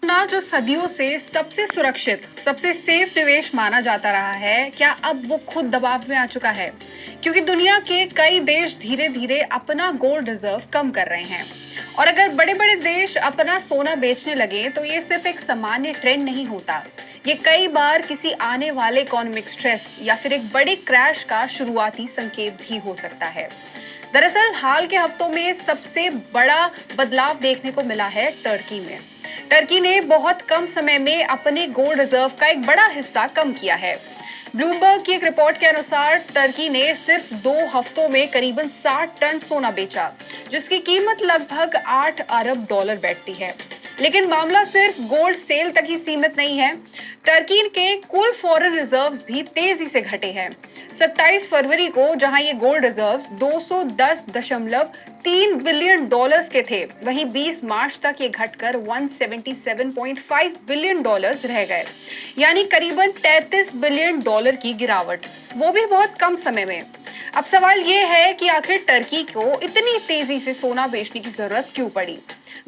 सोना जो सदियों से सबसे सुरक्षित, सबसे सेफ निवेश माना जाता रहा है, क्या अब वो खुद दबाव में आ चुका है? क्योंकि दुनिया के कई देश धीरे-धीरे अपना गोल्ड रिजर्व कम कर रहे हैं। और अगर बड़े-बड़े देश अपना सोना बेचने लगे, तो ये सिर्फ एक सामान्य ट्रेंड नहीं होता। ये कई बार किसी आने वाले इकोनॉमिक स्ट्रेस या फिर एक बड़े क्रैश का शुरुआती संकेत भी हो सकता है। दरअसल हाल के हफ्तों में सबसे बड़ा बदलाव देखने को मिला है टर्की में। टर्की ने बहुत कम समय में अपने गोल्ड रिजर्व का एक बड़ा हिस्सा कम किया है। ब्लूमबर्ग की एक रिपोर्ट के अनुसार टर्की ने सिर्फ 2 हफ्तों में करीबन 60 टन सोना बेचा, जिसकी कीमत लगभग $8 अरब बैठती है। लेकिन मामला सिर्फ गोल्ड सेल तक ही सीमित नहीं है। टर्की के कुल फॉरेन रिजर्व्स भी तेजी से घटे हैं। 27 फरवरी को जहां ये गोल्ड रिजर्व्स 210.3 बिलियन डॉलर्स के थे, वहीं 20 मार्च तक ये घटकर 177.5 बिलियन डॉलर्स रह गए, यानी करीबन 33 बिलियन डॉलर की गिरावट, वो भी बहुत कम समय में। अब सवाल ये है कि आखिर टर्की को इतनी तेजी से सोना बेचने की जरूरत क्यों पड़ी?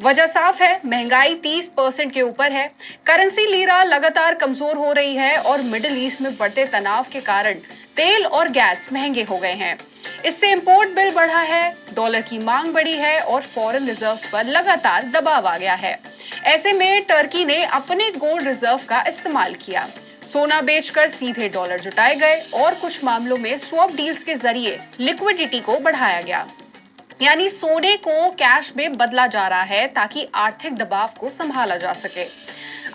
वजह साफ है, महंगाई 30% के ऊपर है, करेंसी लीरा लगातार कमजोर हो रही है और मिडिल ईस्ट में बढ़ते तनाव के कारण तेल और गैस महंगे हो गए हैं। इससे इंपोर्ट बिल बढ़ा है, डॉलर की मांग बढ़ी है और फॉरेन रिजर्व्स पर लगातार दबाव आ गया है। ऐसे में टर्की ने अपने गोल्ड रिजर्व का इस्तेमाल किया। सोना बेचकर सीधे डॉलर जुटाए गए और कुछ मामलों में स्वैप डील्स के जरिए लिक्विडिटी को बढ़ाया गया, यानी सोने को कैश में बदला जा रहा है ताकि आर्थिक दबाव को संभाला जा सके।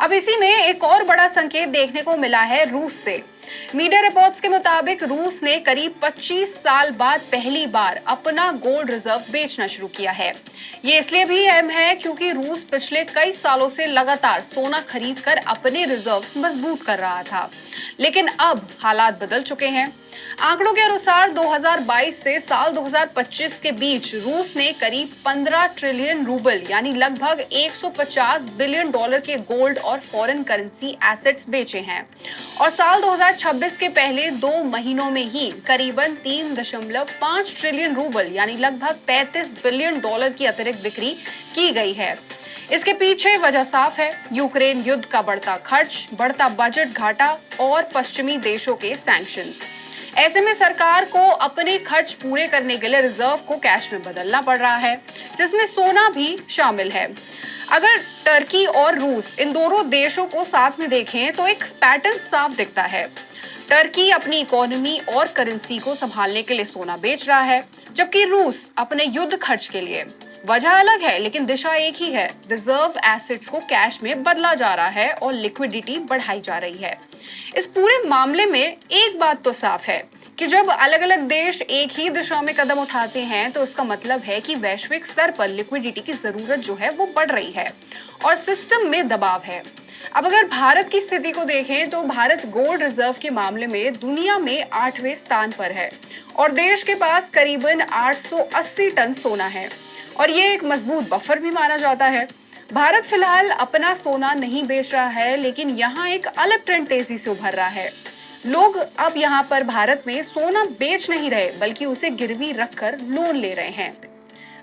अब इसी में एक और बड़ा संकेत देखने को मिला है रूस से। मीडिया रिपोर्ट्स के मुताबिक रूस ने करीब 25 साल बाद पहली बार अपना गोल्ड रिजर्व बेचना शुरू किया है। ये इसलिए भी अहम है क्योंकि रूस पिछले कई सालों से लगातार सोना खरीदकर अपने रिजर्व्स मजबूत कर रहा था, लेकिन अब हालात बदल चुके हैं। आंकड़ों के अनुसार 2022 से साल 2025 के बीच रूस ने करीब 15 ट्रिलियन रूबल यानी लगभग 150 बिलियन डॉलर के गोल्ड और फॉरेन करेंसी एसेट्स बेचे हैं, और साल 2026 के पहले 2 महीनों में ही करीबन 3.5 ट्रिलियन रूबल यानी लगभग 35 बिलियन डॉलर की अतिरिक्त बिक्री की गई है। इसके पीछे वजह साफ है, यूक्रेन युद्ध का बढ़ता खर्च, बढ़ता बजट घाटा और पश्चिमी देशों के सैंक्शंस। ऐसे में सरकार को अपने खर्च पूरे करने के लिए रिजर्व को कैश में बदलना पड़ रहा है, जिसमें सोना भी शामिल है। अगर टर्की और रूस इन दोनों देशों को साथ में देखें तो एक पैटर्न साफ दिखता है। टर्की अपनी इकोनॉमी और करेंसी को संभालने के लिए सोना बेच रहा है, जबकि रूस अपने युद्ध खर्च के लिए। वजह अलग है लेकिन दिशा एक ही है, रिजर्व एसेट्स को कैश में बदला जा रहा है और लिक्विडिटी बढ़ाई जा रही है। इस पूरे मामले में एक बात तो साफ है कि जब अलग अलग देश एक ही दिशा में कदम उठाते हैं तो इसका मतलब है कि वैश्विक स्तर पर लिक्विडिटी की जरूरत जो है वो बढ़ रही है और सिस्टम में दबाव है। अब अगर भारत की स्थिति को देखें तो भारत गोल्ड रिजर्व के मामले में दुनिया में 8वें स्थान पर है और देश के पास करीबन 880 टन सोना है, और ये एक मजबूत बफर भी माना जाता है। भारत फिलहाल अपना सोना नहीं बेच रहा है, लेकिन यहाँ एक अलग ट्रेंड तेजी से उभर रहा है। लोग अब यहाँ पर भारत में सोना बेच नहीं रहे बल्कि उसे गिरवी रखकर लोन ले रहे हैं।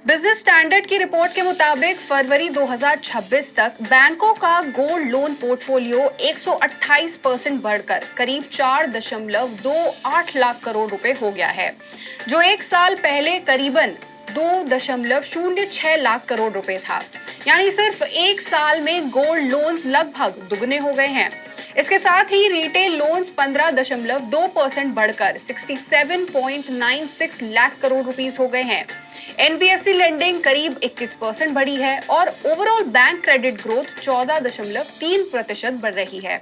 बिजनेस स्टैंडर्ड की रिपोर्ट के मुताबिक फरवरी 2026 तक बैंकों का गोल्ड लोन पोर्टफोलियो 128% बढ़कर करीब 4.28 लाख करोड़ रुपए हो गया है, जो एक साल पहले करीबन 2.06 लाख करोड़ रुपए था। यानी सिर्फ एक साल में गोल्ड लोन्स लगभग दुगने हो गए हैं। इसके साथ ही रिटेल लोन्स 15.2% बढ़कर 67.96 लाख करोड़ रुपीस हो गए हैं। एनबीएफसी लेंडिंग करीब 21% बढ़ी है और ओवरऑल बैंक क्रेडिट ग्रोथ 14.3% बढ़ रही है।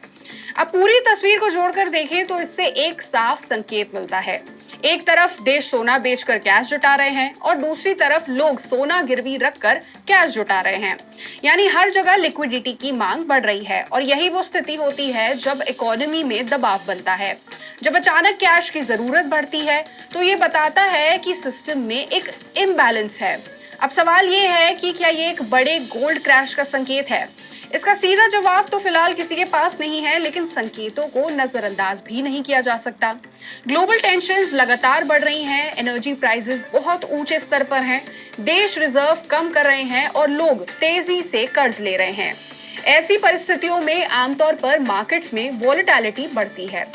अब पूरी तस्वीर को जोड़कर देखें तो इससे एक साफ संकेत मिलता है। एक तरफ देश सोना बेचकर कैश जुटा रहे हैं और दूसरी तरफ लोग सोना गिरवी रखकर कैश जुटा रहे हैं, यानी हर जगह लिक्विडिटी की मांग बढ़ रही है। और यही वो स्थिति होती है जब इकोनॉमी में दबाव बनता है। जब अचानक कैश की जरूरत बढ़ती है तो ये बताता है कि सिस्टम में एक इम्बैलेंस है। अब सवाल ये है कि क्या ये एक बड़े गोल्ड क्रैश का संकेत है? इसका सीधा जवाब तो फिलहाल किसी के पास नहीं है, लेकिन संकेतों को नजरअंदाज भी नहीं किया जा सकता। ग्लोबल टेंशन्स लगातार बढ़ रही हैं, एनर्जी प्राइसेस बहुत ऊंचे स्तर पर हैं, देश रिजर्व कम कर रहे हैं और लोग तेजी से कर्ज ले रहे हैं। ऐसी परिस्थितियों में आमतौर पर मार्केट्स में वॉलेटिलिटी बढ़ती है।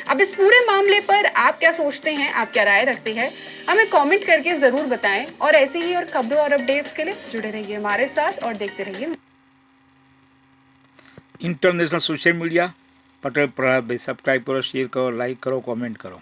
अब इस पूरे मामले पर आप क्या सोचते हैं, आप क्या राय रखते हैं, हमें कमेंट करके जरूर बताएं। और ऐसी ही और खबरों और अपडेट्स के लिए जुड़े रहिए हमारे साथ और देखते रहिए international social media. Patel Prahlad भाई, सब्सक्राइब करो, शेयर करो, लाइक करो, कमेंट करो।